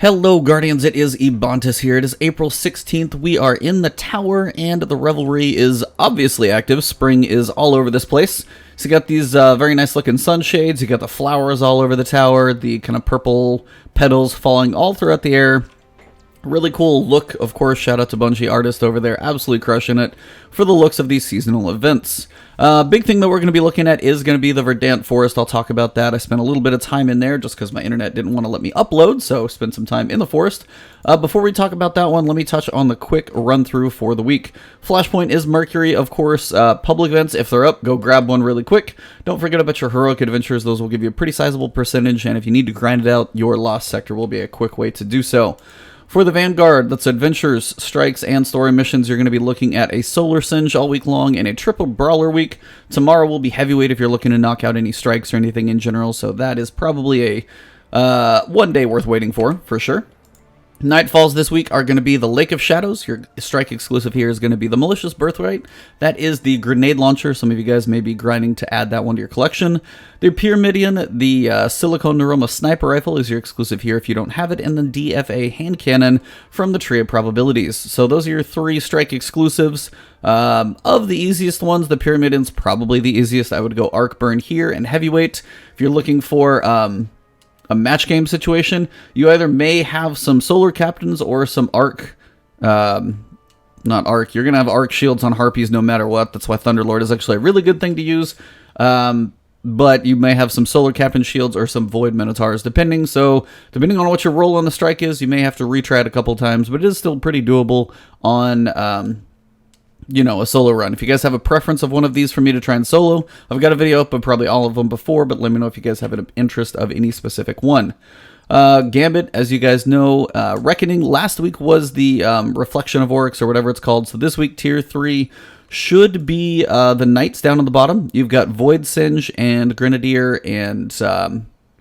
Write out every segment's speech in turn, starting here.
Hello Guardians, it is Ebontis here. It is April 16th. We are in the tower and the Revelry is obviously active. Spring is all over this place. So you got these very nice looking sunshades, you got the flowers all over the tower, the kind of purple petals falling all throughout the air. Really cool look, of course. Shout out to Bungie Artist over there, absolutely crushing it for the looks of these seasonal events. Big thing that we're going to be looking at is going to be the Verdant Forest. I'll talk about that. I spent a little bit of time in there just because my internet didn't want to let me upload, so spent some time in the forest. Before we talk about that one, let me touch on the quick run through for the week. Flashpoint is Mercury, of course. Public events, if they're up, go grab one really quick. Don't forget about your heroic adventures. Those will give you a pretty sizable percentage, and if you need to grind it out, your Lost Sector will be a quick way to do so. For the Vanguard, that's adventures, strikes, and story missions, you're going to be looking at a Solar Singe all week long and a Triple Brawler week. Tomorrow will be heavyweight if you're looking to knock out any strikes or anything in general, so that is probably a 1 day worth waiting for sure. Nightfalls this week are going to be the Lake of Shadows. Your strike exclusive here is going to be the Malicious Birthright. That is the grenade launcher. Some of you guys may be grinding to add that one to your collection. The Pyramidion, the Silicone Neuroma Sniper Rifle is your exclusive here if you don't have it. And the DFA Hand Cannon from the Tree of Probabilities. So those are your three strike exclusives. Of the easiest ones, the Pyramidion's probably the easiest. I would go Arc Burn here and Heavyweight. If you're looking for a match game situation, you either may have some solar captains or some arc, not arc, you're going to have arc shields on harpies no matter what. That's why Thunderlord is actually a really good thing to use. But you may have some solar captain shields or some void minotaurs depending. So depending on what your roll on the strike is, you may have to retry it a couple times, but it is still pretty doable on you know, a solo run. If you guys have a preference of one of these for me to try and solo, I've got a video up of probably all of them before, but let me know if you guys have an interest of any specific one. Gambit, as you guys know, Reckoning last week was the Reflection of Oryx or whatever it's called. So this week, Tier 3 should be the Knights down on the bottom. You've got Void Singe and Grenadier and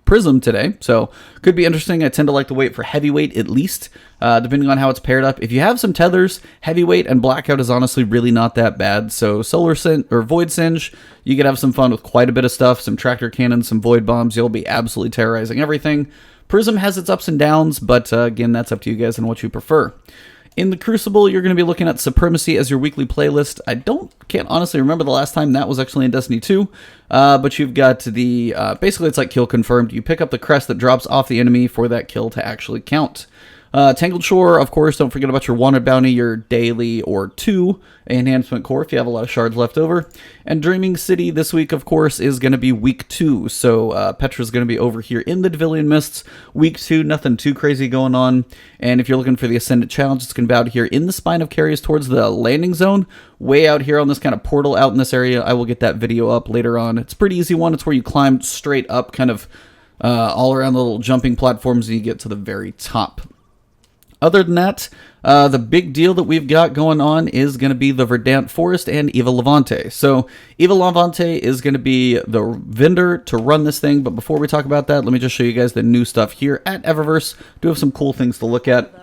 Prism today, so could be interesting. I tend to like to wait for Heavyweight at least, depending on how it's paired up. If you have some tethers, Heavyweight and Blackout is honestly really not that bad. So Solar Singe or Void Singe, you could have some fun with quite a bit of stuff, some tractor cannons, some void bombs. You'll be absolutely terrorizing everything. Prism has its ups and downs, but again, that's up to you guys and what you prefer. In the Crucible, you're going to be looking at Supremacy as your weekly playlist. I can't honestly remember the last time that was actually in Destiny 2, but you've got the, basically it's like kill confirmed. You pick up the crest that drops off the enemy for that kill to actually count. Tangled Shore, of course, don't forget about your Wanted Bounty, your daily or 2 enhancement core if you have a lot of shards left over. And Dreaming City this week, of course, is going to be week 2. So Petra's going to be over here in the Devillian Mists. Week 2, nothing too crazy going on. And if you're looking for the Ascendant Challenge, it's going to be out here in the Spine of Carius towards the landing zone. Way out here on this kind of portal out in this area. I will get that video up later on. It's a pretty easy one. It's where you climb straight up kind of all around the little jumping platforms and you get to the very top. Other than that, the big deal that we've got going on is going to be the Verdant Forest and Eva Levante. So Eva Levante is going to be the vendor to run this thing, but before we talk about that, let me just show you guys the new stuff here at Eververse. Do have some cool things to look at.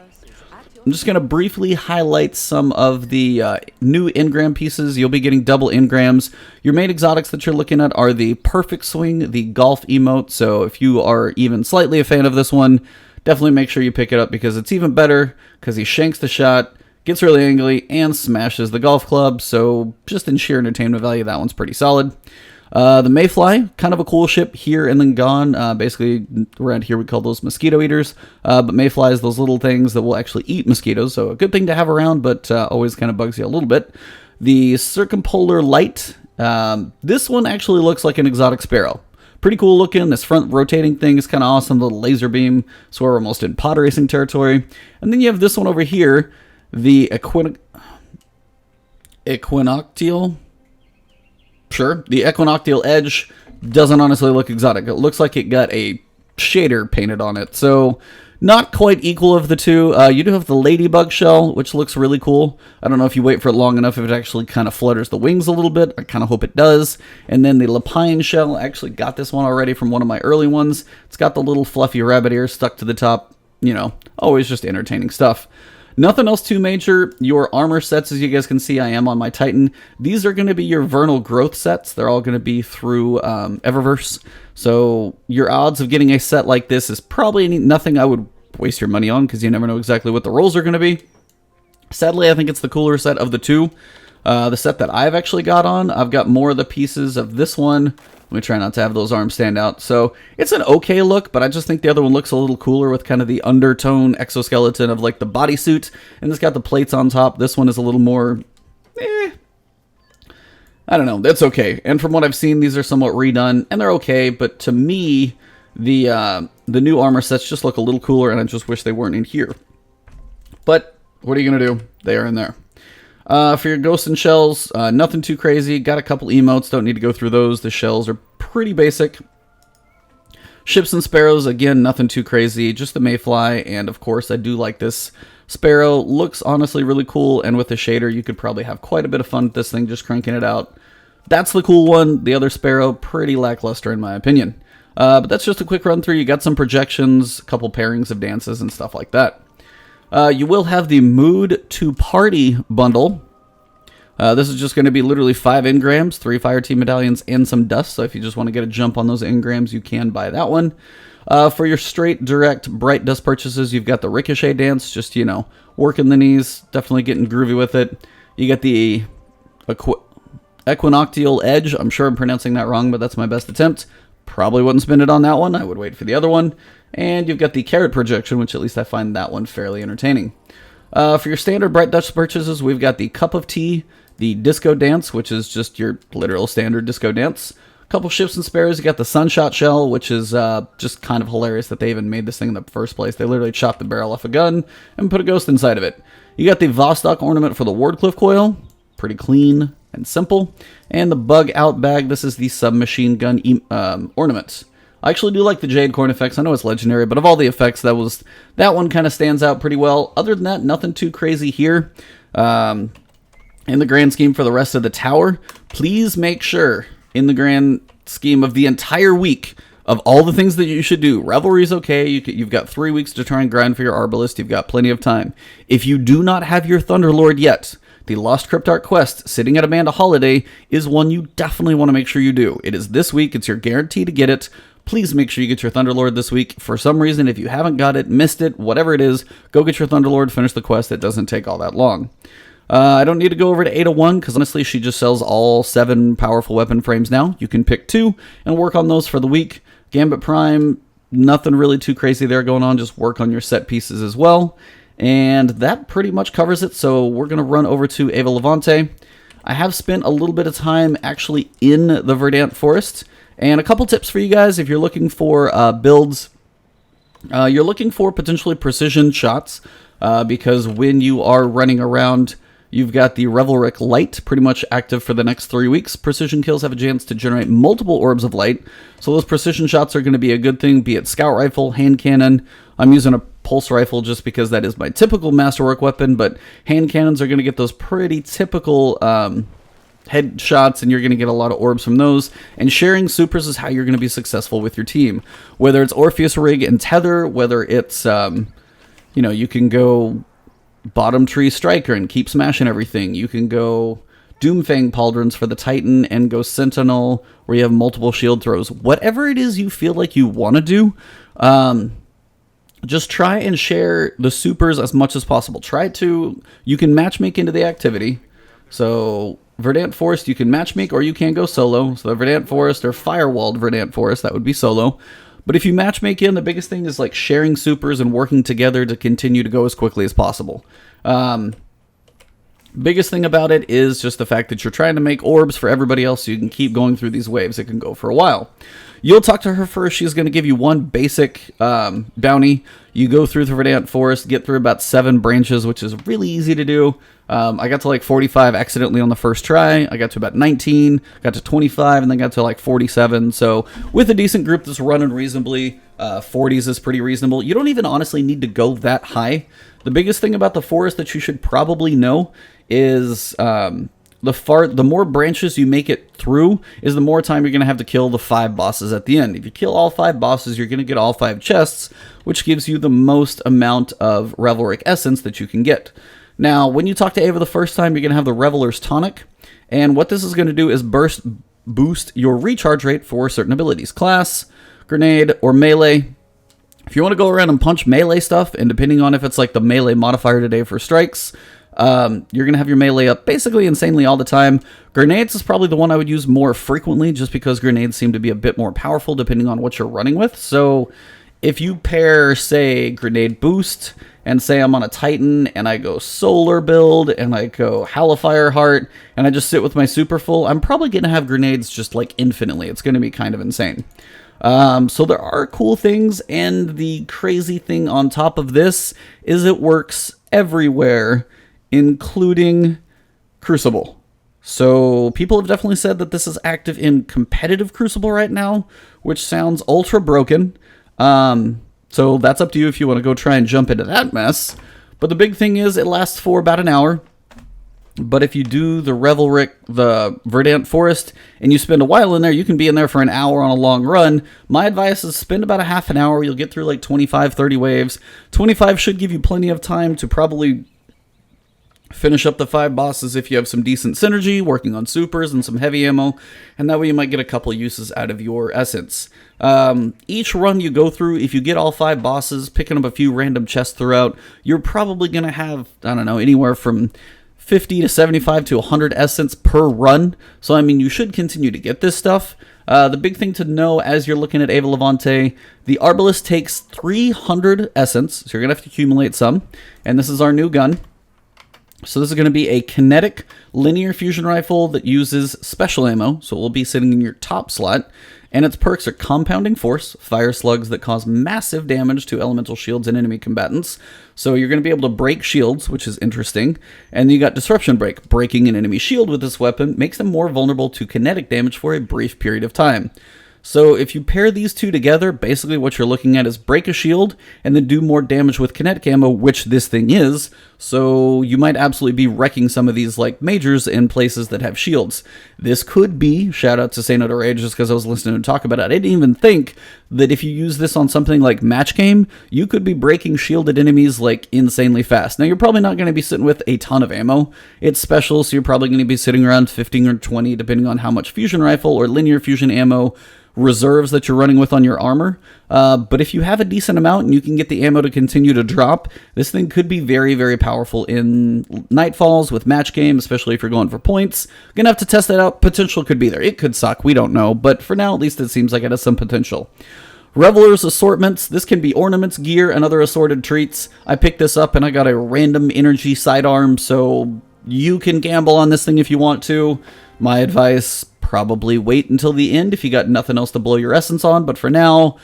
I'm just going to briefly highlight some of the new engram pieces. You'll be getting double engrams. Your main exotics that you're looking at are the Perfect Swing, the Golf emote. So if you are even slightly a fan of this one, definitely make sure you pick it up because it's even better because he shanks the shot, gets really angry, and smashes the golf club. So just in sheer entertainment value, that one's pretty solid. The Mayfly, kind of a cool ship here and then gone. Basically, around here we call those mosquito eaters. But Mayflies, those little things that will actually eat mosquitoes. So a good thing to have around, but always kind of bugs you a little bit. The Circumpolar Light. This one actually looks like an exotic sparrow. Pretty cool looking. This front rotating thing is kind of awesome. The laser beam. So we're almost in pod racing territory. And then you have this one over here. The Equinoctial. Sure. The Equinoctial Edge doesn't honestly look exotic. It looks like it got a shader painted on it. So not quite equal of the two. You do have the Ladybug Shell, which looks really cool. I don't know if you wait for it long enough if it actually kind of flutters the wings a little bit. I kind of hope it does. And then the Lapine Shell, I actually got this one already from one of my early ones. It's got the little fluffy rabbit ears stuck to the top. You know, always just entertaining stuff. Nothing else too major. Your armor sets, as you guys can see, I am on my Titan. These are going to be your Vernal Growth sets. They're all going to be through Eververse. So your odds of getting a set like this is probably nothing I would waste your money on because you never know exactly what the rolls are going to be. Sadly, I think it's the cooler set of the two. The set that I've actually got on, I've got more of the pieces of this one. Let me try not to have those arms stand out. So it's an okay look, but I just think the other one looks a little cooler with kind of the undertone exoskeleton of like the bodysuit. And it's got the plates on top. This one is a little more, I don't know. That's okay. And from what I've seen, these are somewhat redone, and they're okay. But to me, the new armor sets just look a little cooler, and I just wish they weren't in here. But what are you going to do? They are in there. For your ghosts and shells, nothing too crazy. Got a couple emotes. Don't need to go through those. The shells are pretty basic. Ships and sparrows, again, nothing too crazy. Just the mayfly, and of course, I do like this sparrow. Looks honestly really cool, and with the shader, you could probably have quite a bit of fun with this thing, just cranking it out. That's the cool one. The other sparrow, pretty lackluster in my opinion. But that's just a quick run through. You got some projections, a couple pairings of dances, and stuff like that. You will have the Mood to Party bundle. This is just going to be literally 5 engrams, 3 fire team medallions, and some dust. So if you just want to get a jump on those engrams, you can buy that one. For your straight, direct, bright dust purchases, you've got the Ricochet dance. Just, you know, working the knees, definitely getting groovy with it. You got the Equinoctial Edge. I'm sure I'm pronouncing that wrong, but that's my best attempt. Probably wouldn't spend it on that one. I would wait for the other one. And you've got the Carrot Projection, which at least I find that one fairly entertaining. For your standard Bright Dust purchases, we've got the Cup of Tea, the Disco Dance, which is just your literal standard disco dance. A couple Ships and Sparrows, you got the Sunshot Shell, which is just kind of hilarious that they even made this thing in the first place. They literally chopped the barrel off a gun and put a ghost inside of it. You got the Vostok ornament for the Wardcliff coil, pretty clean and simple. And the Bug Out bag, this is the submachine gun ornament. I actually do like the Jade Corn effects. I know it's legendary, but of all the effects, that one kind of stands out pretty well. Other than that, nothing too crazy here. In the grand scheme for the rest of the tower, please make sure, in the grand scheme of the entire week, of all the things that you should do, Revelry is okay. You've got 3 weeks to try and grind for your Arbalest. You've got plenty of time. If you do not have your Thunderlord yet, the Lost Cryptarch quest, sitting at Amanda Holiday, is one you definitely want to make sure you do. It is this week. It's your guarantee to get it. Please make sure you get your Thunderlord this week. For some reason, if you haven't got it, missed it, whatever it is, go get your Thunderlord, finish the quest. It doesn't take all that long. I don't need to go over to Ada 1, because honestly, she just sells all 7 powerful weapon frames now. You can pick 2 and work on those for the week. Gambit Prime, nothing really too crazy there going on. Just work on your set pieces as well. And that pretty much covers it, so we're going to run over to Eva Levante. I have spent a little bit of time actually in the Verdant Forest. And a couple tips for you guys if you're looking for builds. You're looking for potentially precision shots because when you are running around, you've got the Revelry Light pretty much active for the next 3 weeks. Precision kills have a chance to generate multiple orbs of light. So those precision shots are going to be a good thing, be it scout rifle, hand cannon. I'm using a pulse rifle just because that is my typical masterwork weapon, but hand cannons are going to get those pretty typical headshots, and you're going to get a lot of orbs from those. And sharing supers is how you're going to be successful with your team. Whether it's Orpheus Rig and Tether, whether it's, you can go Bottom Tree Striker and keep smashing everything. You can go Doomfang Pauldrons for the Titan and go Sentinel where you have multiple shield throws. Whatever it is you feel like you want to do, just try and share the supers as much as possible. You can matchmake into the activity. So Verdant Forest, you can matchmake or you can go solo. So the Verdant Forest or Firewalled Verdant Forest, that would be solo. But if you matchmake in, the biggest thing is like sharing supers and working together to continue to go as quickly as possible. Biggest thing about it is just the fact that you're trying to make orbs for everybody else so you can keep going through these waves. It can go for a while. You'll talk to her first. She's going to give you one basic bounty. You go through the Verdant Forest, get through about 7 branches, which is really easy to do. I got to like 45 accidentally on the first try. I got to about 19, got to 25, and then got to like 47. So with a decent group that's running reasonably, 40s is pretty reasonable. You don't even honestly need to go that high. The biggest thing about the forest that you should probably know is the more branches you make it through is the more time you're going to have to kill the 5 bosses at the end. If you kill all 5 bosses, you're going to get all 5 chests, which gives you the most amount of Revelry essence that you can get. Now, when you talk to Eva the first time, you're going to have the Reveler's Tonic, and what this is going to do is boost your recharge rate for certain abilities. Class, grenade, or melee. If you want to go around and punch melee stuff, and depending on if it's like the melee modifier today for strikes, you're going to have your melee up basically insanely all the time. Grenades is probably the one I would use more frequently, just because grenades seem to be a bit more powerful depending on what you're running with. So if you pair, say, grenade boost, and say I'm on a Titan, and I go solar build, and I go Hellfire Heart, and I just sit with my super full, I'm probably going to have grenades just like infinitely. It's going to be kind of insane. So there are cool things, and the crazy thing on top of this is it works everywhere, including Crucible. So people have definitely said that this is active in competitive Crucible right now, which sounds ultra broken. So that's up to you if you want to go try and jump into that mess. But the big thing is it lasts for about an hour. But if you do the Revelry, the Verdant Forest, and you spend a while in there, you can be in there for an hour on a long run. My advice is spend about a half an hour. You'll get through like 25, 30 waves. 25 should give you plenty of time to probably finish up the 5 bosses if you have some decent synergy, working on supers and some heavy ammo, and that way you might get a couple uses out of your essence. Each run you go through, if you get all 5 bosses, picking up a few random chests throughout, you're probably going to have, I don't know, anywhere from 50 to 75 to 100 essence per run. So, I mean, you should continue to get this stuff. The big thing to know as you're looking at Eva Levante, the Arbalest takes 300 essence, so you're going to have to accumulate some, and this is our new gun. So this is going to be a kinetic linear fusion rifle that uses special ammo, so it will be sitting in your top slot, and its perks are Compounding Force, fire slugs that cause massive damage to elemental shields and enemy combatants, so you're going to be able to break shields, which is interesting, and you got Disruption Break. Breaking an enemy shield with this weapon makes them more vulnerable to kinetic damage for a brief period of time. So if you pair these two together, basically what you're looking at is break a shield and then do more damage with kinetic ammo, which this thing is. So you might absolutely be wrecking some of these like majors in places that have shields. This could be, shout out to Say No to Rage, just because I was listening to talk about it. I didn't even think that if you use this on something like match game, you could be breaking shielded enemies like insanely fast. Now you're probably not going to be sitting with a ton of ammo. It's special, so you're probably going to be sitting around 15 or 20, depending on how much fusion rifle or linear fusion ammo reserves that you're running with on your armor, but if you have a decent amount and you can get the ammo to continue to drop, this thing could be very, very powerful in Nightfalls with match game, especially if you're going for points. Gonna have to test that out. Potential could be there. It could suck. We don't know, but for now, at least it seems like it has some potential. Revelers assortments. This can be ornaments, gear, and other assorted treats. I picked this up and I got a random energy sidearm, so you can gamble on this thing if you want to. My advice, probably wait until the end if you got nothing else to blow your essence on, but for now,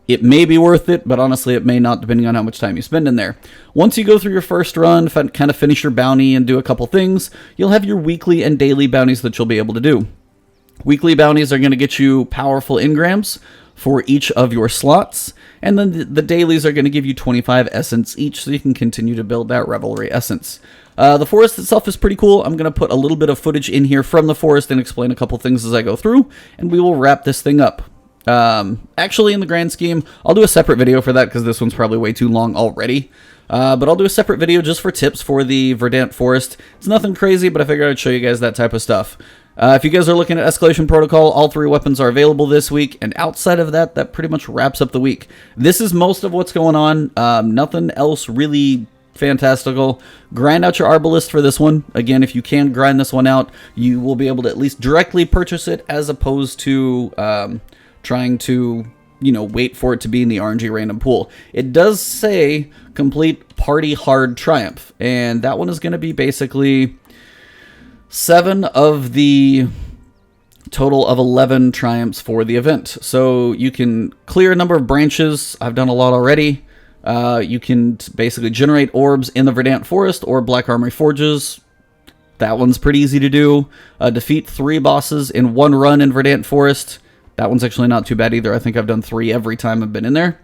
it may be worth it, but honestly, it may not, depending on how much time you spend in there. Once you go through your first run, kind of finish your bounty and do a couple things, you'll have your weekly and daily bounties that you'll be able to do. Weekly bounties are going to get you powerful engrams for each of your slots, and then the dailies are going to give you 25 essence each, so you can continue to build that Revelry essence. The forest itself is pretty cool. I'm going to put a little bit of footage in here from the forest and explain a couple things as I go through, and we will wrap this thing up. Actually, in the grand scheme, I'll do a separate video for that because this one's probably way too long already. But I'll do a separate video just for tips for the Verdant Forest. It's nothing crazy, but I figured I'd show you guys that type of stuff. If you guys are looking at Escalation Protocol, all 3 weapons are available this week, and outside of that, that pretty much wraps up the week. This is most of what's going on. Nothing else really fantastical. Grind out your Arbalest for this one. Again, if you can grind this one out, you will be able to at least directly purchase it as opposed to trying to, you know, wait for it to be in the RNG random pool. It does say complete Party Hard Triumph, and that one is going to be basically 7 of the total of 11 triumphs for the event. So you can clear a number of branches. I've done a lot already. You can basically generate orbs in the Verdant Forest or Black Armory Forges. That one's pretty easy to do. Defeat 3 bosses in 1 run in Verdant Forest. That one's actually not too bad either. I think I've done 3 every time I've been in there.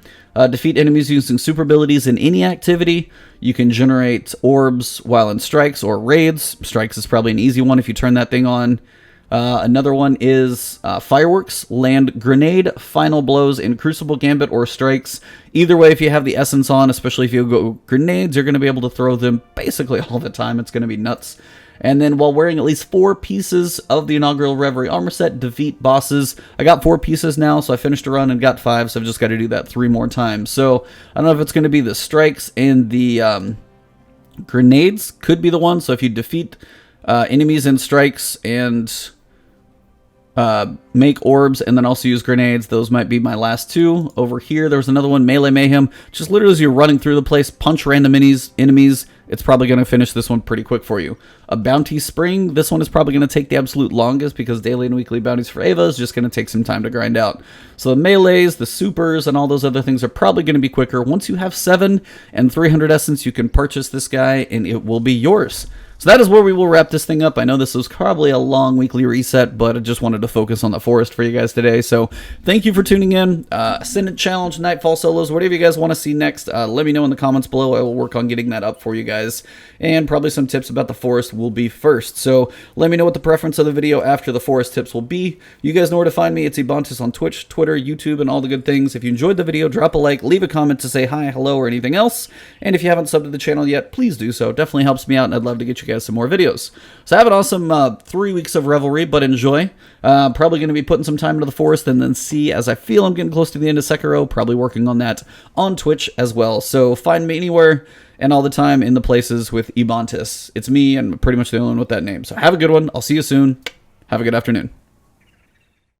Defeat enemies using super abilities in any activity. You can generate orbs while in strikes or raids. Strikes is probably an easy one if you turn that thing on. Another one is fireworks, land grenade, final blows in Crucible, Gambit, or strikes. Either way, if you have the essence on, especially if you go grenades, you're going to be able to throw them basically all the time. It's going to be nuts. And then while wearing at least 4 pieces of the inaugural Revelry armor set, defeat bosses. I got 4 pieces now, so I finished a run and got 5, so I've just got to do that 3 more times. So I don't know if it's going to be the strikes and the grenades could be the one. So if you defeat enemies in strikes and make orbs and then also use grenades, those might be my last 2. Over here there was another one, Melee Mayhem. Just literally as you're running through the place, punch random enemies. It's probably going to finish this one pretty quick for you. A Bounty Spring, this one is probably going to take the absolute longest because daily and weekly bounties for Eva is just going to take some time to grind out. So the melees, the supers, and all those other things are probably going to be quicker. Once you have 7 and 300 essence, you can purchase this guy and it will be yours. So that is where we will wrap this thing up. I know this was probably a long weekly reset, but I just wanted to focus on the forest for you guys today. So thank you for tuning in. Ascendant Challenge, Nightfall solos, whatever you guys want to see next, let me know in the comments below. I will work on getting that up for you guys. And probably some tips about the forest will be first. So let me know what the preference of the video after the forest tips will be. You guys know where to find me. It's Ebontis on Twitch, Twitter, YouTube, and all the good things. If you enjoyed the video, drop a like, leave a comment to say hi, hello, or anything else. And if you haven't subbed to the channel yet, please do so. Definitely helps me out, and I'd love to get you guys some more videos. So have an awesome 3 weeks of Revelry, but enjoy. Probably going to be putting some time into the forest and then see, as I feel I'm getting close to the end of Sekiro, probably working on that on Twitch as well. So find me anywhere and all the time in the places with Ebontis. It's me and pretty much the only one with that name. So have a good one. I'll see you soon. Have a good afternoon.